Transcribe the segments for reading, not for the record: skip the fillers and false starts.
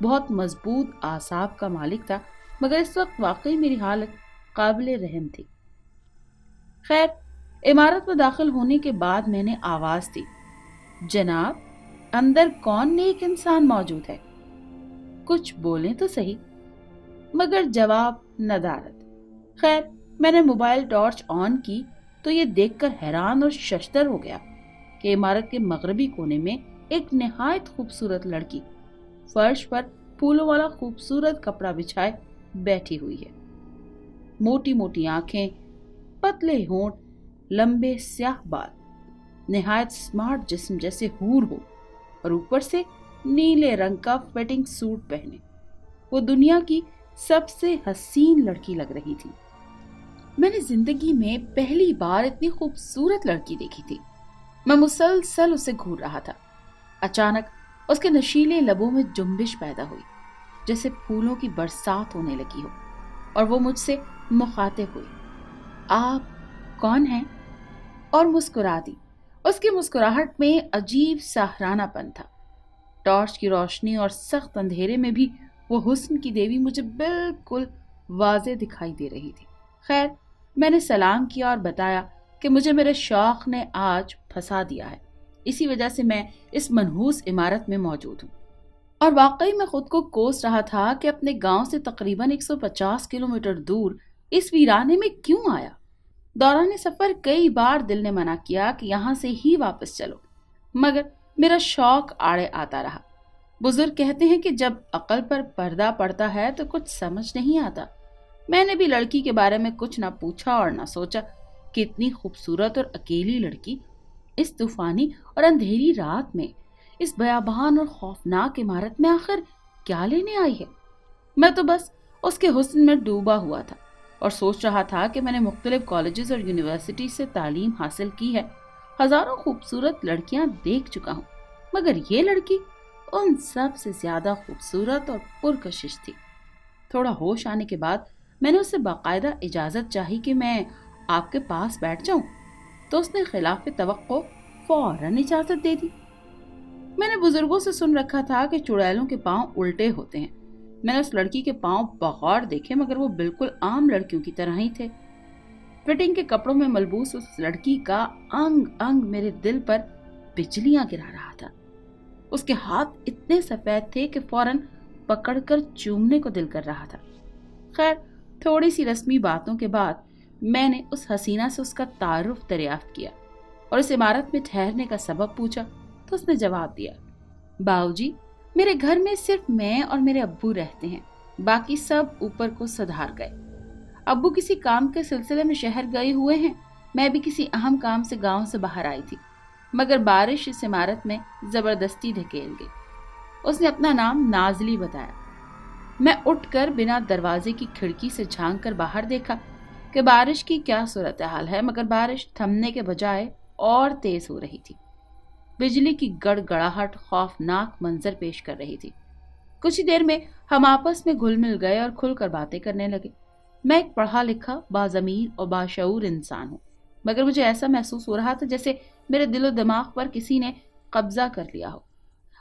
بہت مضبوط اعصاب کا مالک تھا، مگر اس وقت واقعی میری حالت قابل رحم تھی۔ خیر، عمارت میں داخل ہونے کے بعد میں نے آواز دی، جناب، اندر کون نیک انسان موجود ہے؟ کچھ بولیں تو صحیح، مگر جواب ندارت۔ خیر، میں نے موبائل ٹارچ آن کی تو یہ دیکھ کر حیران اور ششدر ہو گیا کہ عمارت کے مغربی کونے میں ایک نہایت خوبصورت لڑکی فرش پر پھولوں والا خوبصورت کپڑا بچھائے بیٹھی ہوئی ہے۔ موٹی موٹی آنکھیں، پتلے ہونٹ، لمبے سیاہ بال، نہایت سمارٹ جسم جیسے حور ہو، اور اوپر سے نیلے رنگ کا فٹنگ سوٹ پہنے وہ دنیا کی سب سے حسین لڑکی لگ رہی تھی۔ میں نے زندگی میں پہلی بار اتنی خوبصورت لڑکی دیکھی تھی۔ میں مسلسل اسے گھور رہا تھا۔ اچانک اس کے نشیلے لبوں میں جنبش پیدا ہوئی، جیسے پھولوں کی برسات ہونے لگی ہو، اور وہ مجھ سے مخاطب ہوئی، آپ کون ہیں؟ اور مسکرا دی۔ اس کی مسکراہٹ میں عجیب ساہرانہ پن تھا۔ ٹارچ کی روشنی اور سخت اندھیرے میں بھی وہ حسن کی دیوی مجھے بالکل واضح دکھائی دے رہی تھی۔ خیر، میں نے سلام کیا اور بتایا کہ مجھے میرے شوق نے آج پھنسا دیا ہے، اسی وجہ سے میں اس منحوس عمارت میں موجود ہوں۔ اور واقعی میں خود کو کوس رہا تھا کہ اپنے گاؤں سے تقریباً 150 کلومیٹر دور اس ویرانے میں کیوں آیا۔ دوران سفر کئی بار دل نے منع کیا کہ یہاں سے ہی واپس چلو، مگر میرا شوق آڑے آتا رہا۔ بزرگ کہتے ہیں کہ جب عقل پر پردہ پڑتا ہے تو کچھ سمجھ نہیں آتا۔ میں نے بھی لڑکی کے بارے میں کچھ نہ پوچھا اور نہ سوچا کہ اتنی خوبصورت اور اکیلی لڑکی اس طوفانی اور اندھیری رات میں اس بیابان اور خوفناک عمارت میں آخر کیا لینے آئی ہے۔ میں تو بس اس کے حسن میں ڈوبا ہوا تھا اور سوچ رہا تھا کہ میں نے مختلف کالجز اور یونیورسٹی سے تعلیم حاصل کی ہے، ہزاروں خوبصورت لڑکیاں دیکھ چکا ہوں، مگر یہ لڑکی ان سب سے زیادہ خوبصورت اور پرکشش تھی۔ تھوڑا ہوش آنے کے بعد میں نے اس سے باقاعدہ اجازت چاہی کہ میں آپ کے پاس بیٹھ جاؤں، تو اس نے خلاف توقع فوراً اجازت دے دی۔ میں نے بزرگوں سے سن رکھا تھا کہ چڑیلوں کے پاؤں الٹے ہوتے ہیں۔ میں نے اس لڑکی کے پاؤں بغور دیکھے، مگر وہ بالکل عام لڑکیوں کی طرح ہی تھے۔ فٹنگ کے کپڑوں میں ملبوس اس لڑکی کا انگ انگ میرے دل پر بجلیاں گرا رہا تھا۔ اس کے ہاتھ اتنے سفید تھے کہ فوراً پکڑ کر چومنے کو دل کر رہا تھا۔ خیر، تھوڑی سی رسمی باتوں کے بعد میں نے اس حسینہ سے اس کا تعارف دریافت کیا اور اس عمارت میں ٹھہرنے کا سبب پوچھا تو اس نے جواب دیا، باؤ جی، میرے گھر میں صرف میں اور میرے ابو رہتے ہیں، باقی سب اوپر کو سدھار گئے۔ ابو کسی کام کے سلسلے میں شہر گئے ہوئے ہیں، میں بھی کسی اہم کام سے گاؤں سے باہر آئی تھی، مگر بارش اس عمارت میں زبردستی دھکیل گئی۔ اس نے اپنا نام نازلی بتایا۔ میں اٹھ کر بنا دروازے کی کھڑکی سے جھانک کر باہر دیکھا کہ بارش کی کیا صورتحال ہے، مگر بارش تھمنے کے بجائے اور تیز ہو رہی تھی۔ بجلی کی گڑ گڑاہٹ خوفناک منظر پیش کر رہی تھی۔ کچھ ہی دیر میں ہم آپس میں گھل مل گئے اور کھل کر باتیں کرنے لگے۔ میں ایک پڑھا لکھا، باضمیر اور باشعور انسان ہوں، مگر مجھے ایسا محسوس ہو رہا تھا جیسے میرے دل و دماغ پر کسی نے قبضہ کر لیا ہو۔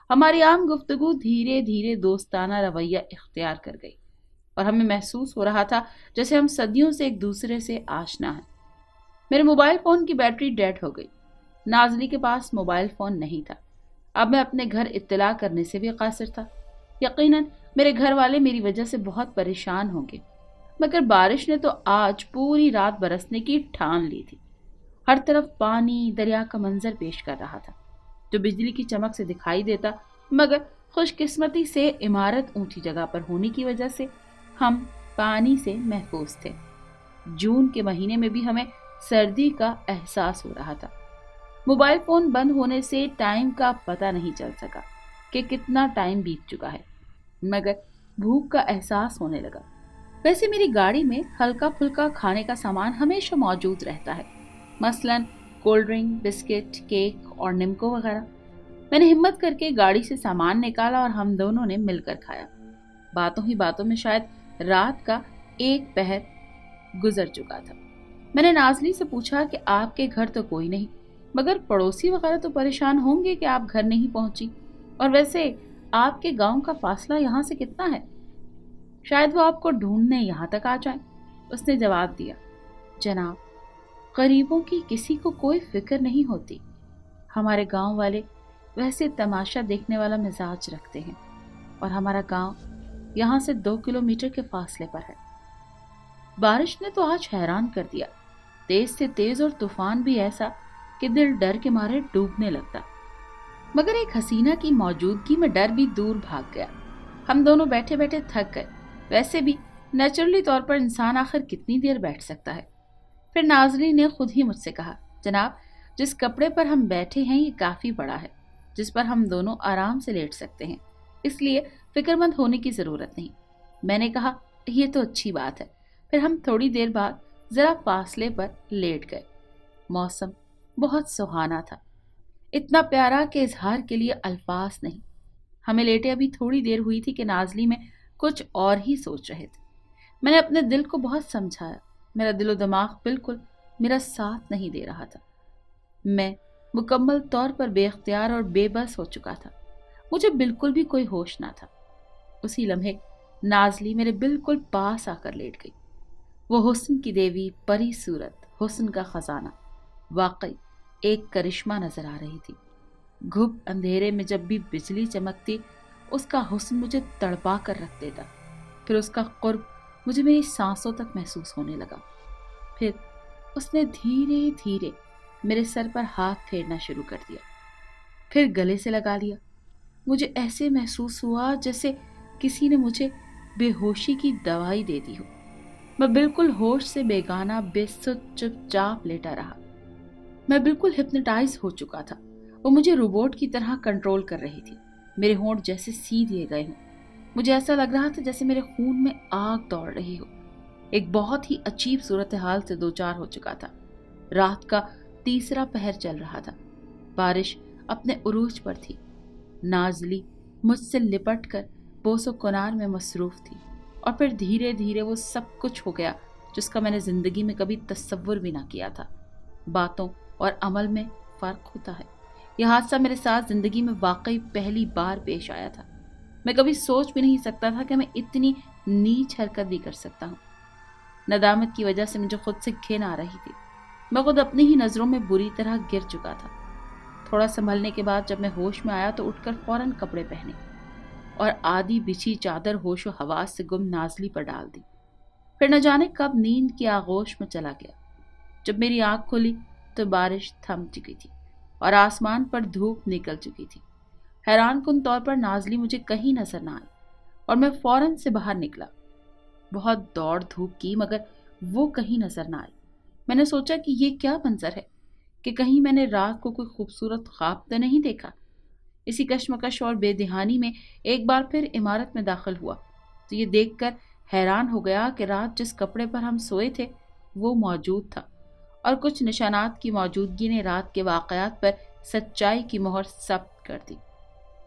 ہماری عام گفتگو دھیرے دھیرے دوستانہ رویہ اختیار کر گئی اور ہمیں محسوس ہو رہا تھا جیسے ہم صدیوں سے ایک دوسرے سے آشنا ہیں۔ میرے موبائل فون کی بیٹری ڈیڈ ہو گئی۔ نازلی کے پاس موبائل فون نہیں تھا۔ اب میں اپنے گھر اطلاع کرنے سے بھی قاصر تھا۔ یقیناً میرے گھر والے میری وجہ سے بہت پریشان ہوں گے، مگر بارش نے تو آج پوری رات برسنے کی ٹھان لی تھی۔ ہر طرف پانی دریا کا منظر پیش کر رہا تھا جو بجلی کی چمک سے دکھائی دیتا، مگر خوش قسمتی سے عمارت اونچی جگہ پر ہونے کی وجہ سے ہم پانی سے محفوظ تھے۔ جون کے مہینے میں بھی ہمیں سردی کا احساس ہو رہا تھا۔ موبائل فون بند ہونے سے ٹائم کا پتہ نہیں چل سکا کہ کتنا ٹائم بیت چکا ہے، مگر بھوک کا احساس ہونے لگا۔ ویسے میری گاڑی میں ہلکا پھلکا کھانے کا سامان ہمیشہ موجود رہتا ہے، مثلاً کولڈ ڈرنک، بسکٹ، کیک اور نمکو وغیرہ۔ میں نے ہمت کر کے گاڑی سے سامان نکالا اور ہم دونوں نے مل کر کھایا۔ باتوں ہی باتوں میں شاید رات کا 1 پہر گزر چکا تھا۔ میں نے نازلی سے پوچھا کہ آپ کے گھر تو کوئی نہیں، مگر پڑوسی وغیرہ تو پریشان ہوں گے کہ آپ گھر نہیں پہنچی، اور ویسے آپ کے گاؤں کا فاصلہ یہاں سے کتنا ہے؟ شاید وہ آپ کو ڈھونڈنے یہاں تک آ جائیں۔ اس نے جواب دیا، جناب، غریبوں کی کسی کو کوئی فکر نہیں ہوتی۔ ہمارے گاؤں والے ویسے تماشا دیکھنے والا مزاج رکھتے ہیں، اور ہمارا گاؤں یہاں سے 2 کلومیٹر کے فاصلے پر ہے۔ بارش نے تو آج حیران کر دیا، تیز سے تیز اور طوفان بھی ایسا کہ دل ڈر کے مارے ڈوبنے لگتا، مگر ایک حسینہ کی موجودگی میں ڈر بھی دور بھاگ گیا۔ ہم دونوں بیٹھے بیٹھے تھک گئے، ویسے بھی نیچرلی طور پر انسان آخر کتنی دیر بیٹھ سکتا ہے۔ پھر نازلی نے خود ہی مجھ سے کہا، جناب، جس کپڑے پر ہم بیٹھے ہیں یہ کافی بڑا ہے، جس پر ہم دونوں آرام سے لیٹ سکتے ہیں، اس لیے فکر مند ہونے کی ضرورت نہیں۔ میں نے کہا، یہ تو اچھی بات ہے۔ پھر ہم تھوڑی دیر بعد ذرا فاصلے پر لیٹ گئے۔ موسم بہت سہانا تھا، اتنا پیارا کہ اظہار کے لیے الفاظ نہیں۔ ہمیں لیٹے ابھی تھوڑی دیر ہوئی تھی کہ نازلی میں کچھ اور ہی سوچ رہے تھے۔ میں نے اپنے دل کو بہت سمجھایا، میرا دل و دماغ بالکل میرا ساتھ نہیں دے رہا تھا۔ میں مکمل طور پر بے اختیار اور بے بس ہو چکا تھا، مجھے بالکل بھی کوئی ہوش نہ تھا۔ اسی لمحے نازلی میرے بالکل پاس آ کر لیٹ گئی۔ وہ حسن کی دیوی، پری صورت، حسن کا خزانہ، واقعی ایک کرشمہ نظر آ رہی تھی۔ گھپ اندھیرے میں جب بھی بجلی چمکتی، اس کا حسن مجھے تڑپا کر رکھ دیتا، پھر اس کا قرب مجھے میری سانسوں تک محسوس ہونے لگا۔ پھر اس نے دھیرے دھیرے میرے سر پر ہاتھ پھیرنا شروع کر دیا، پھر گلے سے لگا لیا۔ مجھے ایسے محسوس ہوا جیسے کسی نے مجھے بے ہوشی کی دوائی دے دی ہو۔ میں بالکل ہوش سے بیگانہ، بے سد چپ چاپ لیٹا رہا۔ میں بالکل ہپنوٹائز ہو چکا تھا، وہ مجھے روبوٹ کی طرح کنٹرول کر رہی تھی۔ میرے ہونٹ جیسے سی دیے گئے ہوں، مجھے ایسا لگ رہا تھا جیسے میرے خون میں آگ دوڑ رہی ہو۔ ایک بہت ہی عجیب صورتحال سے دوچار ہو چکا تھا۔ رات کا تیسرا پہر چل رہا تھا، بارش اپنے عروج پر تھی۔ نازلی مجھ سے لپٹ کر بوس و کنار میں مصروف تھی، اور پھر دھیرے دھیرے وہ سب کچھ ہو گیا جس کا میں نے زندگی میں کبھی تصور بھی نہ کیا تھا۔ باتوں اور عمل میں فرق ہوتا ہے۔ یہ حادثہ میرے ساتھ زندگی میں واقعی پہلی بار پیش آیا تھا۔ میں کبھی سوچ بھی نہیں سکتا تھا کہ میں اتنی نیچ حرکت بھی کر سکتا ہوں۔ ندامت کی وجہ سے مجھے خود سے گھن آ رہی تھی، میں خود اپنی ہی نظروں میں بری طرح گر چکا تھا۔ تھوڑا سنبھلنے کے بعد جب میں ہوش میں آیا تو اٹھ کر فوراً کپڑے پہنے اور آدھی بچھی چادر ہوش و حواس سے گم نازلی پر ڈال دی۔ پھر نہ جانے کب نیند کی آغوش میں چلا گیا۔ جب میری آنکھ کھلی تو بارش تھم چکی تھی اور آسمان پر دھوپ نکل چکی تھی۔ حیران کن طور پر نازلی مجھے کہیں نظر نہ آئی اور میں فوراً سے باہر نکلا۔ بہت دوڑ دھوپ کی مگر وہ کہیں نظر نہ آئی۔ میں نے سوچا کہ یہ کیا منظر ہے، کہ کہیں میں نے رات کو کوئی خوبصورت خواب تو نہیں دیکھا۔ اسی کشمکش اور بے دہانی میں ایک بار پھر عمارت میں داخل ہوا تو یہ دیکھ کر حیران ہو گیا کہ رات جس کپڑے پر ہم سوئے تھے وہ موجود تھا، اور کچھ نشانات کی موجودگی نے رات کے واقعات پر سچائی کی مہر ثبت کر دی۔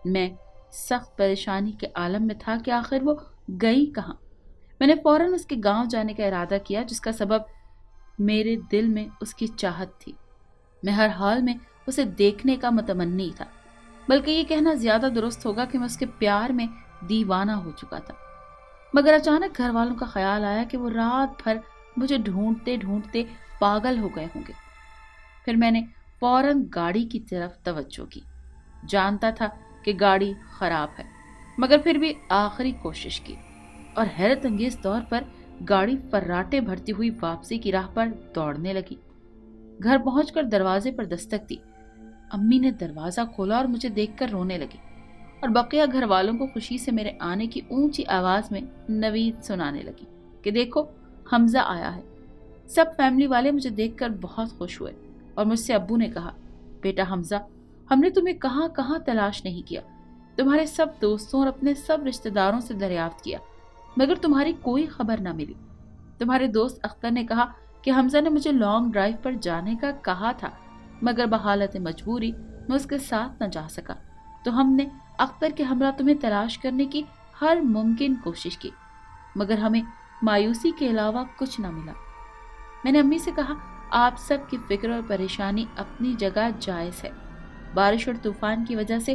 میں سخت پریشانی کے عالم میں تھا کہ آخر وہ گئی کہاں۔ میں نے فوراً اس کے گاؤں جانے کا ارادہ کیا، جس کا سبب میرے دل میں اس کی چاہت تھی۔ میں ہر حال میں اسے دیکھنے کا متمنی تھا، بلکہ یہ کہنا زیادہ درست ہوگا کہ میں اس کے پیار میں دیوانہ ہو چکا تھا۔ مگر اچانک گھر والوں کا خیال آیا کہ وہ رات بھر مجھے ڈھونڈتے ڈھونڈتے پاگل ہو گئے ہوں گے۔ پھر میں نے فوراً گاڑی کی طرف توجہ کی۔ جانتا تھا کہ گاڑی خراب ہے، مگر پھر بھی آخری کوشش کی، اور حیرت انگیز طور پر گاڑی فراٹے بھرتی ہوئی واپسی کی راہ پر دوڑنے لگی۔ گھر پہنچ کر دروازے پر دستک دی۔ امی نے دروازہ کھولا اور مجھے دیکھ کر رونے لگی، اور بقیہ گھر والوں کو خوشی سے میرے آنے کی اونچی آواز میں نوید سنانے لگی کہ دیکھو حمزہ آیا ہے۔ سب فیملی والے مجھے دیکھ کر بہت خوش ہوئے، اور مجھ سے ابو نے کہا، بیٹا حمزہ، ہم نے تمہیں کہاں کہاں تلاش نہیں کیا، تمہارے سب دوستوں اور اپنے سب رشتہ داروں سے دریافت کیا، مگر تمہاری کوئی خبر نہ ملی۔ تمہارے دوست اختر نے کہا کہ حمزہ نے مجھے لانگ ڈرائیو پر جانے کا کہا تھا، مگر بحالت مجبوری میں اس کے ساتھ نہ جا سکا، تو ہم نے اختر کے ہمراہ تمہیں تلاش کرنے کی ہر ممکن کوشش کی، مگر ہمیں مایوسی کے علاوہ کچھ نہ ملا۔ میں نے امی سے کہا، آپ سب کی فکر اور پریشانی اپنی جگہ جائز ہے۔ بارش اور طوفان کی وجہ سے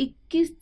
21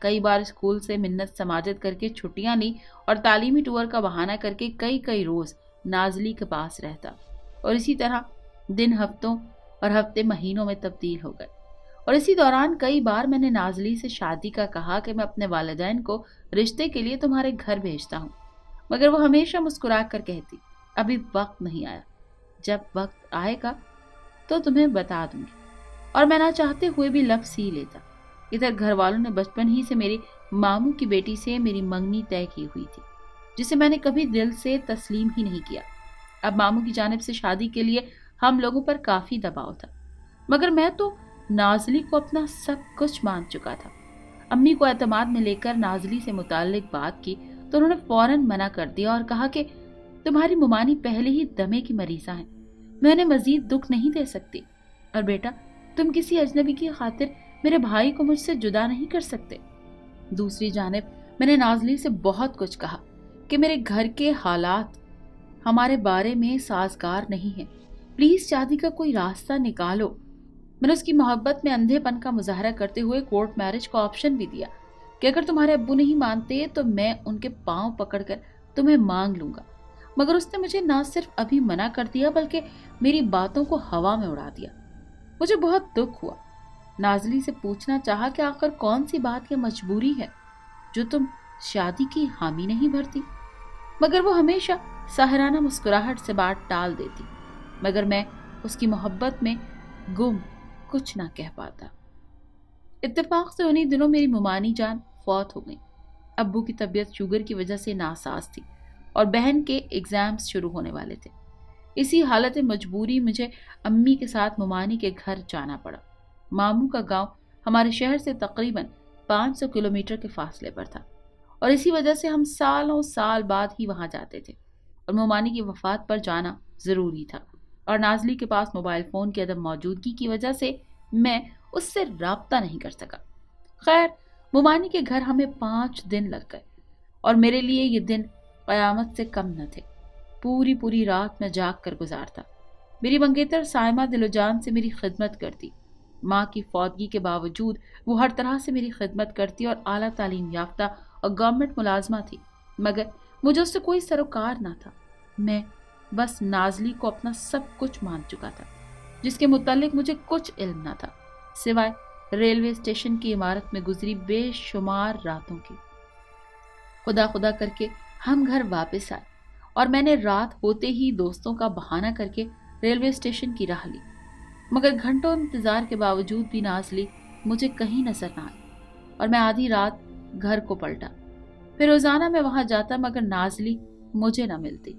کئی بار اسکول سے منت سماجت کر کے چھٹیاں لی اور تعلیمی ٹور کا بہانہ کر کے کئی روز نازلی کے پاس رہتا، اور اسی طرح دن ہفتوں اور ہفتے مہینوں میں تبدیل ہو گئے۔ اور اسی دوران کئی بار میں نے نازلی سے شادی کا کہا کہ میں اپنے والدین کو رشتے کے لیے تمہارے گھر بھیجتا ہوں، مگر وہ ہمیشہ مسکرا کر کہتی ابھی وقت نہیں آیا، جب وقت آئے گا تو تمہیں بتا دوں گی، اور میں نہ چاہتے ہوئے بھی لفظ ہی لیتا۔ ادھر گھر والوں نے بچپن ہی سے میری ماموں کی بیٹی سے میری منگنی طے کی ہوئی تھی، جسے میں نے کبھی دل سے تسلیم ہی نہیں کیا۔ اب ماموں کی جانب سے شادی کے لیے ہم لوگوں پر کافی دباؤ تھا، مگر میں تو نازلی کو اپنا سب کچھ مان چکا تھا۔ امی کو اعتماد میں لے کر نازلی سے متعلق بات کی تو انہوں نے فوراً منع کر دیا اور کہا کہ تمہاری ممانی پہلے ہی دمے کی مریضہ ہیں، میں انہیں مزید دکھ نہیں دے سکتی، اور بیٹا تم کسی اجنبی کی خاطر میرے بھائی کو مجھ سے جدا نہیں کر سکتے۔ دوسری جانب میں نے نازلی سے بہت کچھ کہا کہ میرے گھر کے حالات ہمارے بارے میں سازگار نہیں ہیں، پلیز شادی کا کوئی راستہ نکالو۔ میں نے اس کی محبت میں اندھے پن کا مظاہرہ کرتے ہوئے کورٹ میرج کا آپشن بھی دیا کہ اگر تمہارے ابو نہیں مانتے تو میں ان کے پاؤں پکڑ کر تمہیں مانگ لوں گا، مگر اس نے مجھے نہ صرف ابھی منع کر دیا بلکہ میری باتوں کو ہوا میں اڑا دیا۔ مجھے بہت دکھ ہوا، نازلی سے پوچھنا چاہا کہ آخر کون سی بات یا مجبوری ہے جو تم شادی کی حامی نہیں بھرتی، مگر وہ ہمیشہ ساحرانہ مسکراہٹ سے بات ٹال دیتی، مگر میں اس کی محبت میں گم کچھ نہ کہہ پاتا۔ اتفاق سے انہی دنوں میری ممانی جان فوت ہو گئی۔ ابو کی طبیعت شوگر کی وجہ سے ناساز تھی اور بہن کے ایگزامز شروع ہونے والے تھے۔ اسی حالت مجبوری مجھے امی کے ساتھ ممانی کے گھر جانا پڑا۔ ماموں کا گاؤں ہمارے شہر سے تقریباً 500 کلومیٹر کے فاصلے پر تھا، اور اسی وجہ سے ہم سال بعد ہی وہاں جاتے تھے، اور ممانی کی وفات پر جانا ضروری تھا، اور نازلی کے پاس موبائل فون کی عدم موجودگی کی وجہ سے میں اس سے رابطہ نہیں کر سکا۔ خیر ممانی کے گھر ہمیں 5 دن لگ گئے، اور میرے لیے یہ دن قیامت سے کم نہ تھے۔ پوری رات میں جاگ کر گزارتا۔ میری منگیتر سائمہ دل و جان سے میری خدمت کرتی۔ ماں کی فوتگی کے باوجود وہ ہر طرح سے میری خدمت کرتی اور اعلیٰ تعلیم یافتہ اور گورنمنٹ ملازمہ تھی، مگر مجھے اس سے کوئی سروکار نہ تھا۔ میں بس نازلی کو اپنا سب کچھ مان چکا تھا، جس کے متعلق مجھے کچھ علم نہ تھا سوائے ریلوے اسٹیشن کی عمارت میں گزری بے شمار راتوں کی۔ خدا کر کے ہم گھر واپس آئے، اور میں نے رات ہوتے ہی دوستوں کا بہانہ کر کے ریلوے اسٹیشن کی راہ لی، مگر گھنٹوں انتظار کے باوجود بھی نازلی مجھے کہیں نظر نہ آئی، اور میں آدھی رات گھر کو پلٹا۔ پھر روزانہ میں وہاں جاتا مگر نازلی مجھے نہ ملتی۔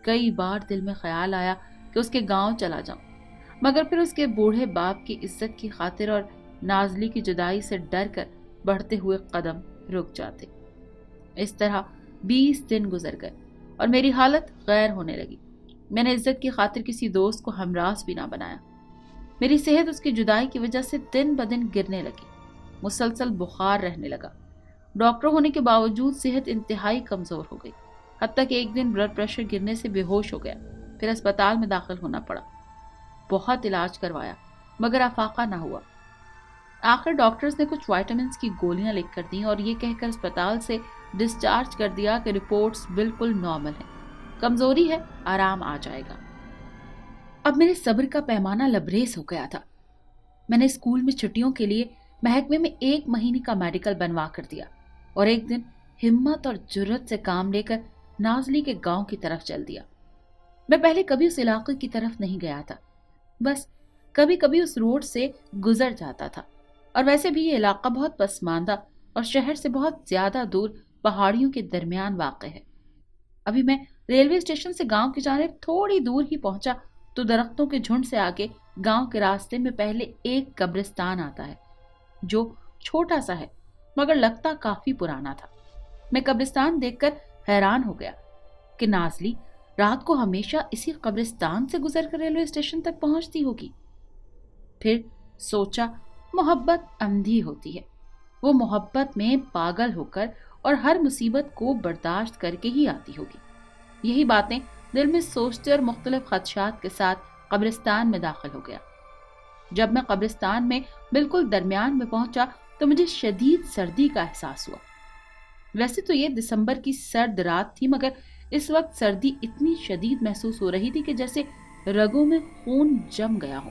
کئی بار دل میں خیال آیا کہ اس کے گاؤں چلا جاؤں، مگر پھر اس کے بوڑھے باپ کی عزت کی خاطر اور نازلی کی جدائی سے ڈر کر بڑھتے ہوئے قدم رک جاتے۔ اس طرح 20 دن گزر گئے اور میری حالت غیر ہونے لگی۔ میں نے عزت کی خاطر کسی دوست کو ہمراز بھی نہ بنایا۔ میری صحت اس کی جدائی کی وجہ سے دن بدن گرنے لگی، مسلسل بخار رہنے لگا۔ ڈاکٹر ہونے کے باوجود صحت انتہائی کمزور ہو گئی، حتیٰ کہ ایک دن بلڈ پریشر گرنے سے بے ہوش ہو گیا۔ پھر اسپتال میں داخل ہونا پڑا، بہت علاج کروایا مگر افاقہ نہ ہوا۔ آخر ڈاکٹرز نے کچھ وائٹامنز کی گولیاں لکھ کر دیں اور یہ کہہ کر اسپتال سے ڈسچارج کر دیا کہ رپورٹس بالکل نارمل ہیں، کمزوری ہے، آرام آ جائے گا۔ اب میرے صبر کا پیمانہ لبریز ہو گیا تھا۔ میں نے اسکول میں چھٹیوں کے لیے محکمے میں 1 مہینے کا میڈیکل بنوا کر دیا، اور ایک دن ہمت اور جرت سے کام لے کر نازلی کے گاؤں کی طرف چل دیا۔ میں پہلے کبھی اس علاقے کی طرف نہیں گیا تھا، بس کبھی کبھی اس روڈ سے گزر جاتا تھا، اور ویسے بھی یہ علاقہ بہت پسماندہ اور شہر سے بہت زیادہ دور پہاڑیوں کے درمیان واقع ہے۔ ابھی میں ریلوے اسٹیشن سے گاؤں کی جانب تھوڑی دور ہی پہنچا تو درختوں کے جھنڈ سے آگے گاؤں کے راستے میں پہلے ایک قبرستان آتا ہے، جو چھوٹا سا ہے مگر لگتا کافی پرانا تھا۔ میں قبرستان دیکھ کر حیران ہو گیا کہ نازلی رات کو ہمیشہ اسی قبرستان سے گزر کر ریلوے اسٹیشن تک پہنچتی ہوگی۔ پھر سوچا محبت اندھی ہوتی ہے، وہ محبت میں پاگل ہو کر اور ہر مصیبت کو برداشت کر کے ہی آتی ہوگی۔ یہی باتیں دل میں سوچتے اور مختلف خدشات کے ساتھ قبرستان میں داخل ہو گیا۔ جب میں قبرستان میں بالکل درمیان میں پہنچا تو مجھے شدید سردی کا احساس ہوا۔ ویسے تو یہ دسمبر کی سرد رات تھی، مگر اس وقت سردی اتنی شدید محسوس ہو رہی تھی کہ جیسے رگوں میں خون جم گیا ہو،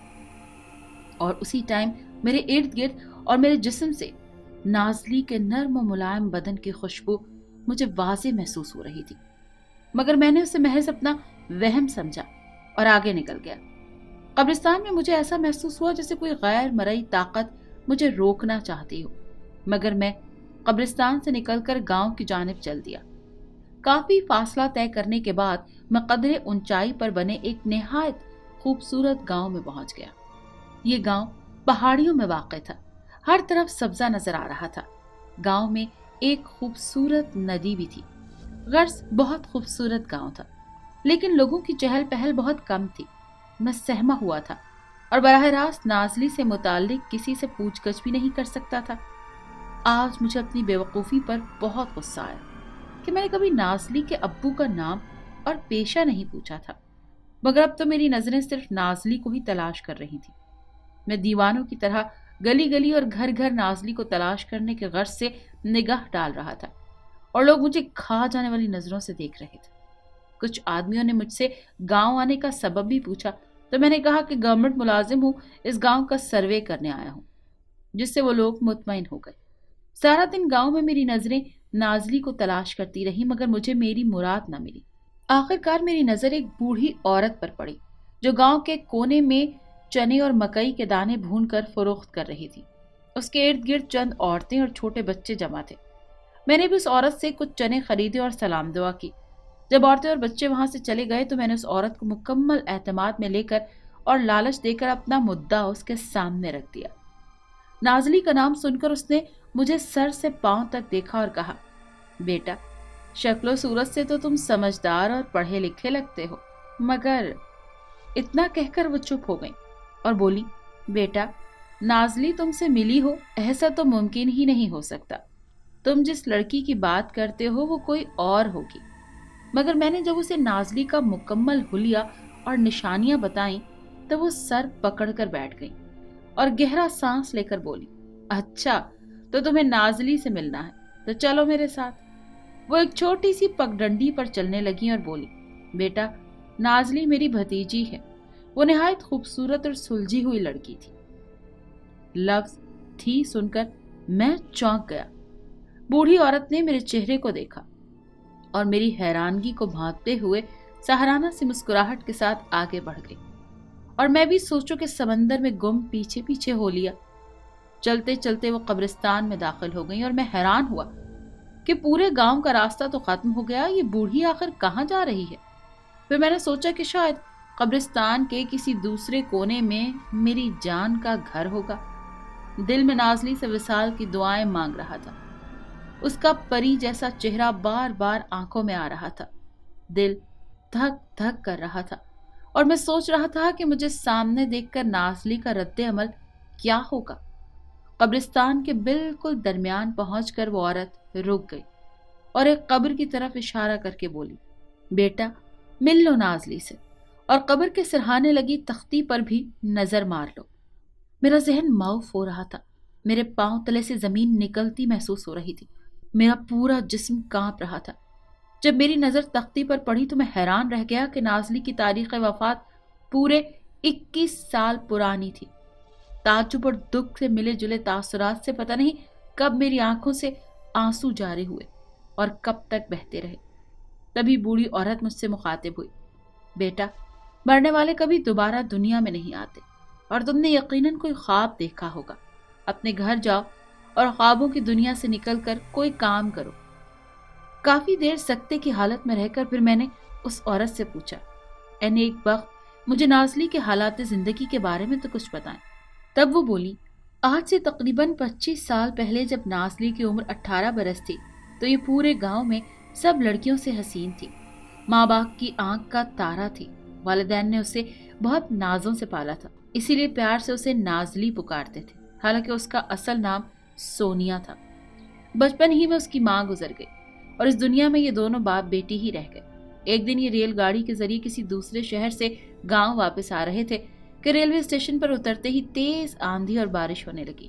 اور اسی ٹائم میرے ارد گرد اور میرے جسم سے نازلی کے نرم و ملائم بدن کی خوشبو مجھے واضح محسوس ہو رہی تھی، مگر میں نے اسے محض اپنا وہم سمجھا اور آگے نکل گیا۔ قبرستان میں مجھے ایسا محسوس ہوا جیسے کوئی غیر مرئی طاقت مجھے روکنا چاہتی ہو، مگر میں قبرستان سے نکل کر گاؤں کی جانب چل دیا۔ کافی فاصلہ طے کرنے کے بعد میں قدرے اونچائی پر بنے ایک نہایت خوبصورت گاؤں میں پہنچ گیا۔ یہ گاؤں پہاڑیوں میں واقع تھا، ہر طرف سبزہ نظر آ رہا تھا۔ گاؤں میں ایک خوبصورت ندی بھی تھی۔ غرض بہت خوبصورت گاؤں تھا، لیکن لوگوں کی چہل پہل بہت کم تھی۔ میں سہما ہوا تھا اور براہ راست نازلی سے متعلق کسی سے پوچھ گچھ بھی نہیں کر سکتا تھا۔ آج مجھے اپنی بے وقوفی پر بہت غصہ آیا کہ میں نے کبھی نازلی کے ابو کا نام اور پیشہ نہیں پوچھا تھا، مگر اب تو میری نظریں صرف نازلی کو ہی تلاش کر رہی تھیں۔ میں دیوانوں کی طرح گلی گلی اور گھر گھر نازلی کو تلاش کرنے کے غرض سے نگاہ ڈال رہا تھا، اور لوگ مجھے کھا جانے والی نظروں سے دیکھ رہے تھے۔ کچھ آدمیوں نے مجھ سے گاؤں آنے کا سبب بھی پوچھا، تو میں نے کہا کہ گورنمنٹ ملازم ہوں، اس گاؤں کا سروے کرنے آیا ہوں، جس سے وہ لوگ مطمئن ہو گئے۔ سارا دن گاؤں میں میری نظریں نازلی کو تلاش کرتی رہی، مگر مجھے میری مراد نہ ملی۔ آخر کار میری نظر ایک بوڑھی عورت پر پڑی جو گاؤں کے کونے میں چنے اور مکئی کے دانے بھون کر فروخت کر رہی تھی۔ اس کے ارد گرد چند عورتیں اور چھوٹے بچے جمع تھے۔ میں نے بھی اس عورت سے کچھ چنے خریدے اور سلام دعا کی۔ جب عورتیں اور بچے وہاں سے چلے گئے تو میں نے اس عورت کو مکمل اعتماد میں لے کر اور لالچ دے کر اپنا مدعا اس کے سامنے رکھ دیا۔ نازلی کا نام سن کر اس نے مجھے سر سے پاؤں تک دیکھا اور کہا، بیٹا، شکل و صورت سے تو تم سمجھدار اور پڑھے لکھے لگتے ہو، مگر… اتنا کہہ کر وہ چپ ہو گئیں اور بولی، بیٹا، نازلی تم سے ملی ہو ایسا تو ممکن ہی نہیں ہو سکتا۔ تم جس لڑکی کی بات کرتے ہو وہ کوئی اور ہوگی۔ مگر میں نے جب اسے نازلی کا مکمل حلیہ اور نشانیاں بتائیں تو وہ سر پکڑ کر بیٹھ گئی اور گہرا سانس لے کر بولی، اچھا تو تمہیں نازلی سے ملنا ہے تو چلو میرے ساتھ۔ وہ ایک چھوٹی سی پگڈنڈی پر چلنے لگی اور بولی، بیٹا، نازلی میری بھتیجی ہے۔ وہ نہایت خوبصورت اور سلجھی ہوئی لڑکی تھی۔ لفظ تھی سن کر میں چونک گیا۔ بوڑھی عورت نے میرے چہرے کو دیکھا اور میری حیرانگی کو بھانپتے ہوئے سہرانہ سی مسکراہٹ کے ساتھ آگے بڑھ گئی، اور میں بھی سوچوں کے سمندر میں گم پیچھے پیچھے ہو لیا۔ چلتے چلتے وہ قبرستان میں داخل ہو گئی اور میں حیران ہوا کہ پورے گاؤں کا راستہ تو ختم ہو گیا، یہ بوڑھی آخر کہاں جا رہی ہے؟ پھر میں نے سوچا کہ شاید قبرستان کے کسی دوسرے کونے میں میری جان کا گھر ہوگا۔ دل میں نازلی سے وصال کی دعائیں مانگ رہا تھا۔ اس کا پری جیسا چہرہ بار بار آنکھوں میں آ رہا تھا۔ دل دھک دھک کر رہا تھا اور میں سوچ رہا تھا کہ مجھے سامنے دیکھ کر نازلی کا رد عمل کیا ہوگا۔ قبرستان کے بالکل درمیان پہنچ کر وہ عورت رک گئی اور ایک قبر کی طرف اشارہ کر کے بولی، بیٹا، مل لو نازلی سے اور قبر کے سرہانے لگی تختی پر بھی نظر مار لو۔ میرا ذہن معاف ہو رہا تھا، میرے پاؤں تلے سے زمین نکلتی محسوس ہو رہی تھی، میرا پورا جسم کانپ رہا تھا۔ جب میری نظر تختی پر پڑی تو میں حیران رہ گیا کہ نازلی کی تاریخ وفات پورے 21 سال پرانی تھی۔ تعجب اور دکھ سے ملے جلے تاثرات سے پتہ نہیں کب میری آنکھوں سے آنسو جاری ہوئے اور کب تک بہتے رہے۔ تبھی بوڑھی عورت مجھ سے مخاطب ہوئی، بیٹا، مرنے والے کبھی دوبارہ دنیا میں نہیں آتے اور تم نے یقیناً کوئی خواب دیکھا ہوگا۔ اپنے گھر جاؤ اور خوابوں کی دنیا سے نکل کر کوئی کام کرو۔ کافی دیر سکتے کی حالت میں رہ کر پھر میں نے اس عورت سے پوچھا، اے نیک بخت، مجھے نازلی کے حالات زندگی کے بارے میں تو کچھ بتائیں۔ تب وہ بولی، آج سے تقریباً 25 سال پہلے جب نازلی کی عمر 18 برس تھی تو یہ پورے گاؤں میں سب لڑکیوں سے حسین تھی، ماں باپ کی آنکھ کا تارا تھی۔ والدین نے اسے بہت نازوں سے پالا تھا، اسی لیے پیار سے اسے نازلی پکارتے تھے، حالانکہ اس کا اصل نام سونیا تھا۔ بچپن ہی میں اس کی ماں گزر گئی اور اس دنیا میں یہ دونوں باپ بیٹی ہی رہ گئے۔ ایک دن یہ ریل گاڑی کے ذریعے کسی دوسرے شہر سے گاؤں واپس آ رہے تھے کہ ریلوے اسٹیشن پر اترتے ہی تیز آندھی اور بارش ہونے لگی۔